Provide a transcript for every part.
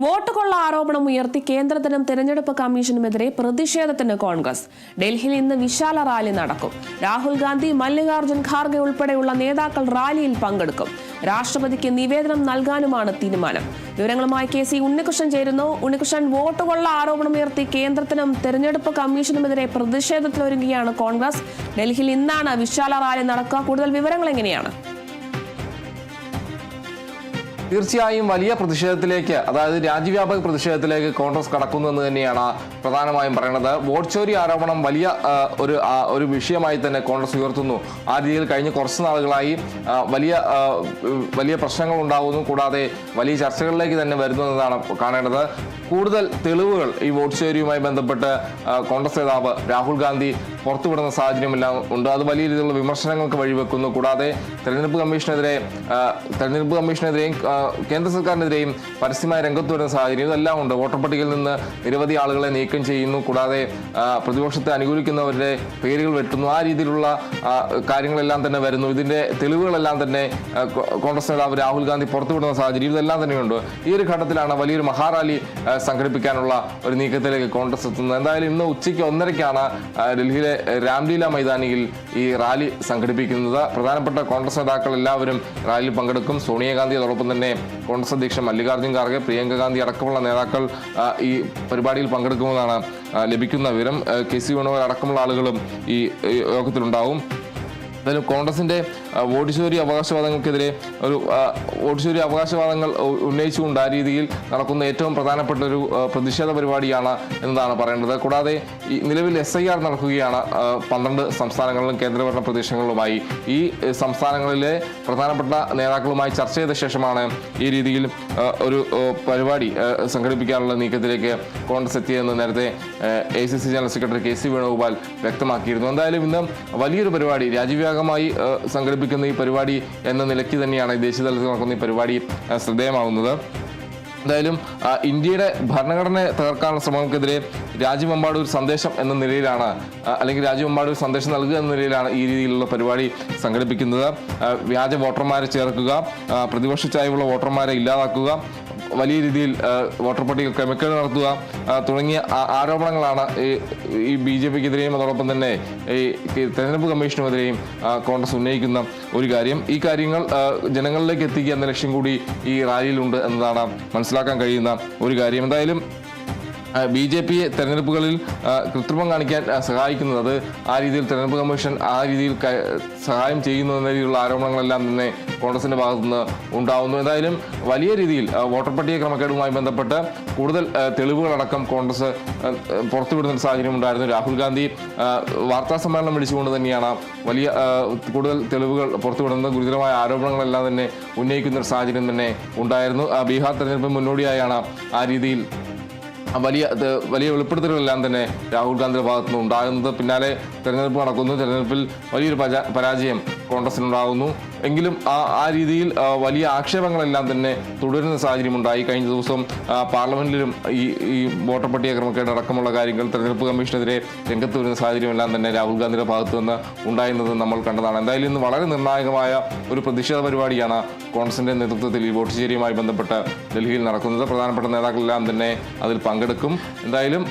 Vote കൊള്ള ആരോപണം ഉയർത്തി കേന്ദ്രത്തിനും തെരഞ്ഞെടുപ്പ് കമ്മീഷനുമെതിരെ പ്രതിഷേധത്തിന് കോൺഗ്രസ്. ഡൽഹിയിൽ ഇന്ന് വിശാല റാലി നടക്കും. രാഹുൽ ഗാന്ധി, മല്ലികാർജ്ജുൻ ഖാർഗെ ഉൾപ്പെടെയുള്ള നേതാക്കൾ റാലിയിൽ പങ്കെടുക്കും. രാഷ്ട്രപതിക്ക് നിവേദനം നൽകാനുമാണ് തീരുമാനം. വിവരങ്ങളുമായി KC ഉണ്ണികൃഷ്ണൻ ചേരുന്നു. ഉണ്ണികൃഷ്ണൻ, വോട്ട് കൊള്ള ആരോപണം ഉയർത്തി കേന്ദ്രത്തിനും തെരഞ്ഞെടുപ്പ് കമ്മീഷനുമെതിരെ പ്രതിഷേധത്തിലൊരുങ്ങുകയാണ് കോൺഗ്രസ്. ഡൽഹിയിൽ ഇന്നാണ് വിശാല റാലി നടക്കുക. കൂടുതൽ വിവരങ്ങൾ എങ്ങനെയാണ്? തീർച്ചയായും വലിയ പ്രതിഷേധത്തിലേക്ക്, അതായത് രാജ്യവ്യാപക പ്രതിഷേധത്തിലേക്ക് കോൺഗ്രസ് കടക്കുന്നു എന്ന് തന്നെയാണ് പ്രധാനമായും പറയുന്നത്. വോട്ട് ചോരി ആരോപണം വലിയ ഒരു വിഷയമായി തന്നെ കോൺഗ്രസ് ഉയർത്തുന്നു. ആ രീതിയിൽ കഴിഞ്ഞ കുറച്ച് നാളുകളായി വലിയ പ്രശ്നങ്ങൾ ഉണ്ടാകുന്നു. കൂടാതെ വലിയ ചർച്ചകളിലേക്ക് തന്നെ വരുന്നു എന്നതാണ് കാണേണ്ടത്. കൂടുതൽ തെളിവുകൾ ഈ വോട്ട് ചോരിയുമായി ബന്ധപ്പെട്ട് കോൺഗ്രസ് നേതാവ് രാഹുൽ ഗാന്ധി പുറത്തുവിടുന്ന സാഹചര്യമെല്ലാം ഉണ്ട്. അത് വലിയ രീതിയിലുള്ള വിമർശനങ്ങൾക്ക് വഴിവെക്കുന്നു. കൂടാതെ തെരഞ്ഞെടുപ്പ് കമ്മീഷനെതിരെയും കേന്ദ്ര സർക്കാരിനെതിരെയും പരസ്യമായ രംഗത്ത് വരുന്ന സാഹചര്യം ഇതെല്ലാം ഉണ്ട്. വോട്ടർ പട്ടികയിൽ നിന്ന് നിരവധി ആളുകളെ നീക്കം ചെയ്യുന്നു. കൂടാതെ പ്രതിപക്ഷത്തെ അനുകൂലിക്കുന്നവരുടെ പേരുകൾ വെട്ടുന്നു. ആ രീതിയിലുള്ള കാര്യങ്ങളെല്ലാം തന്നെ വരുന്നു. ഇതിന്റെ തെളിവുകളെല്ലാം തന്നെ കോൺഗ്രസ് നേതാവ് രാഹുൽ ഗാന്ധി പുറത്തുവിടുന്ന സാഹചര്യം ഇതെല്ലാം തന്നെയുണ്ട്. ഈ ഒരു ഘട്ടത്തിലാണ് വലിയൊരു മഹാറാലി സംഘടിപ്പിക്കാനുള്ള ഒരു നീക്കത്തിലേക്ക് കോൺഗ്രസ് എത്തുന്നത്. എന്തായാലും ഇന്ന് ഉച്ചയ്ക്ക് 1:30-ക്കാണ് ഡൽഹിയിലെ രാംലീല മൈതാനിയിൽ ഈ റാലി സംഘടിപ്പിക്കുന്നത്. പ്രധാനപ്പെട്ട കോൺഗ്രസ് നേതാക്കൾ എല്ലാവരും റാലിയിൽ പങ്കെടുക്കും. സോണിയാഗാന്ധി, അതോടൊപ്പം തന്നെ കോൺഗ്രസ് അധ്യക്ഷൻ മല്ലികാർജ്ജുൻ ഖാർഗെ, പ്രിയങ്ക ഗാന്ധി അടക്കമുള്ള നേതാക്കൾ ഈ പരിപാടിയിൽ പങ്കെടുക്കുമെന്നാണ് ലഭിക്കുന്ന വിവരം. KC വേണുഗോപാൽ അടക്കമുള്ള ആളുകളും ഈ യോഗത്തിലുണ്ടാവും. എന്തായാലും കോൺഗ്രസിന്റെ വോട്ട് ചോരി അവകാശവാദങ്ങൾക്കെതിരെ വോട്ട് ചോരി അവകാശവാദങ്ങൾ ഉന്നയിച്ചുകൊണ്ട് ആ രീതിയിൽ നടക്കുന്ന ഏറ്റവും പ്രധാനപ്പെട്ട ഒരു പ്രതിഷേധ പരിപാടിയാണ് എന്നതാണ് പറയേണ്ടത്. കൂടാതെ ഈ നിലവിൽ SIR നടക്കുകയാണ് 12 സംസ്ഥാനങ്ങളിലും കേന്ദ്രഭരണ പ്രദേശങ്ങളിലുമായി. ഈ സംസ്ഥാനങ്ങളിലെ പ്രധാനപ്പെട്ട നേതാക്കളുമായി ചർച്ച ചെയ്ത ശേഷമാണ് ഈ രീതിയിൽ ഒരു പരിപാടി സംഘടിപ്പിക്കാനുള്ള നീക്കത്തിലേക്ക് കോൺഗ്രസ് എത്തിയതെന്ന് നേരത്തെ ACC general secretary KC Venugopal വ്യക്തമാക്കിയിരുന്നു. എന്തായാലും ഇന്ന് വലിയൊരു പരിപാടി രാജ്യവ്യാപകമായി സംഘടിപ്പിക്കുന്ന ഈ പരിപാടി എന്ന നിലയ്ക്ക് തന്നെയാണ് ദേശീയ തലത്തിൽ നടക്കുന്ന ഈ പരിപാടി ശ്രദ്ധേയമാകുന്നത്. എന്തായാലും ഇന്ത്യയുടെ ഭരണഘടനയെ തകർക്കാനുള്ള ശ്രമങ്ങൾക്കെതിരെ രാജ്യമെമ്പാടും ഒരു സന്ദേശം എന്ന നിലയിലാണ്, അല്ലെങ്കിൽ രാജ്യമെമ്പാടും ഒരു സന്ദേശം നൽകുക എന്ന നിലയിലാണ് ഈ രീതിയിലുള്ള പരിപാടി സംഘടിപ്പിക്കുന്നത്. വ്യാജ വോട്ടർമാരെ ചേർക്കുക, പ്രതിപക്ഷ ചായ്വുള്ള വോട്ടർമാരെ ഇല്ലാതാക്കുക, വലിയ രീതിയിൽ വോട്ടർ പട്ടിക ക്രമക്കേട് നടത്തുക തുടങ്ങിയ ആരോപണങ്ങളാണ് ഈ BJPക്കെതിരെയും അതോടൊപ്പം തന്നെ ഈ തെരഞ്ഞെടുപ്പ് കമ്മീഷനുമെതിരെയും കോൺഗ്രസ് ഉന്നയിക്കുന്ന ഒരു കാര്യം. ഈ കാര്യങ്ങൾ ജനങ്ങളിലേക്ക് എത്തിക്കുക എന്ന ലക്ഷ്യം കൂടി ഈ റാലിയിലുണ്ട് എന്നതാണ് മനസ്സിലാക്കാൻ കഴിയുന്ന ഒരു കാര്യം. എന്തായാലും BJPയെ തെരഞ്ഞെടുപ്പുകളിൽ കൃത്രിമം കാണിക്കാൻ സഹായിക്കുന്നത്, ആ രീതിയിൽ തെരഞ്ഞെടുപ്പ് കമ്മീഷൻ ആ രീതിയിൽ സഹായം ചെയ്യുന്നു എന്ന രീതിയിലുള്ള ആരോപണങ്ങളെല്ലാം തന്നെ കോൺഗ്രസിന്റെ ഭാഗത്തുനിന്ന് ഉണ്ടാവുന്നു. എന്തായാലും വലിയ രീതിയിൽ വോട്ടർ പട്ടിക ക്രമക്കേടുമായി ബന്ധപ്പെട്ട് കൂടുതൽ തെളിവുകളടക്കം കോൺഗ്രസ് പുറത്തുവിടുന്ന ഒരു സാഹചര്യം ഉണ്ടായിരുന്നു. രാഹുൽ ഗാന്ധി വാർത്താ സമ്മേളനം വിളിച്ചുകൊണ്ട് തന്നെയാണ് കൂടുതൽ തെളിവുകൾ പുറത്തുവിടുന്നത്. ഗുരുതരമായ ആരോപണങ്ങളെല്ലാം തന്നെ ഉന്നയിക്കുന്ന ഒരു സാഹചര്യം തന്നെ ഉണ്ടായിരുന്നു. ബീഹാർ തെരഞ്ഞെടുപ്പിന് മുന്നോടിയായാണ് ആ രീതിയിൽ വലിയ വെളിപ്പെടുത്തലുകളെല്ലാം തന്നെ രാഹുൽ ഗാന്ധിയുടെ ഭാഗത്തുനിന്ന് ഉണ്ടാകുന്നത്. പിന്നാലെ തെരഞ്ഞെടുപ്പ് നടക്കുന്നു. തെരഞ്ഞെടുപ്പിൽ വലിയൊരു പരാജയം കോൺഗ്രസിനുണ്ടാകുന്നു. എങ്കിലും ആ രീതിയിൽ വലിയ ആക്ഷേപങ്ങളെല്ലാം തന്നെ തുടരുന്ന സാഹചര്യം ഉണ്ടായി. കഴിഞ്ഞ ദിവസം പാർലമെന്റിലും ഈ വോട്ടർ പട്ടിക ക്രമക്കേട് അടക്കമുള്ള കാര്യങ്ങൾ തെരഞ്ഞെടുപ്പ് കമ്മീഷനെതിരെ രംഗത്ത് വരുന്ന സാഹചര്യമെല്ലാം തന്നെ രാഹുൽ ഗാന്ധിയുടെ ഭാഗത്തു നിന്ന് ഉണ്ടായിരുന്നത് നമ്മൾ കണ്ടതാണ്. എന്തായാലും ഇന്ന് വളരെ നിർണായകമായ ഒരു പ്രതിഷേധ പരിപാടിയാണ് കോൺഗ്രസിന്റെ നേതൃത്വത്തിൽ ഈ വോട്ട് ചോരിയുമായി ബന്ധപ്പെട്ട് ഡൽഹിയിൽ നടക്കുന്നത്. പ്രധാനപ്പെട്ട നേതാക്കളെല്ലാം തന്നെ അതിൽ പങ്കെടുക്കും. എന്തായാലും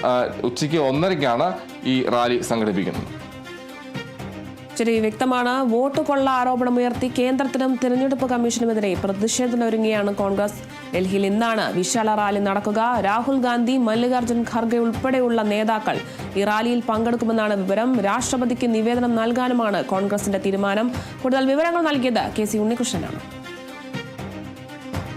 ഉച്ചയ്ക്ക് 1:30-ക്കാണ് ഈ റാലി സംഘടിപ്പിക്കുന്നത്. ശരി, വ്യക്തമാണ്. വോട്ട് കൊള്ള ആരോപണം ഉയർത്തി കേന്ദ്രത്തിനും തെരഞ്ഞെടുപ്പ് കമ്മീഷനുമെതിരെ പ്രതിഷേധത്തിനൊരുങ്ങിയാണ് കോൺഗ്രസ്. ഡൽഹിയിൽ ഇന്നാണ് വിശാല റാലി നടക്കുക. രാഹുൽ ഗാന്ധി, മല്ലികാർജ്ജുൻ ഖാർഗെ ഉൾപ്പെടെയുള്ള നേതാക്കൾ ഈ റാലിയിൽ പങ്കെടുക്കുമെന്നാണ് വിവരം. രാഷ്ട്രപതിക്ക് നിവേദനം നൽകാനുമാണ് കോൺഗ്രസിന്റെ തീരുമാനം. കൂടുതൽ വിവരങ്ങൾ നൽകിയത് KC ഉണ്ണികൃഷ്ണനാണ്.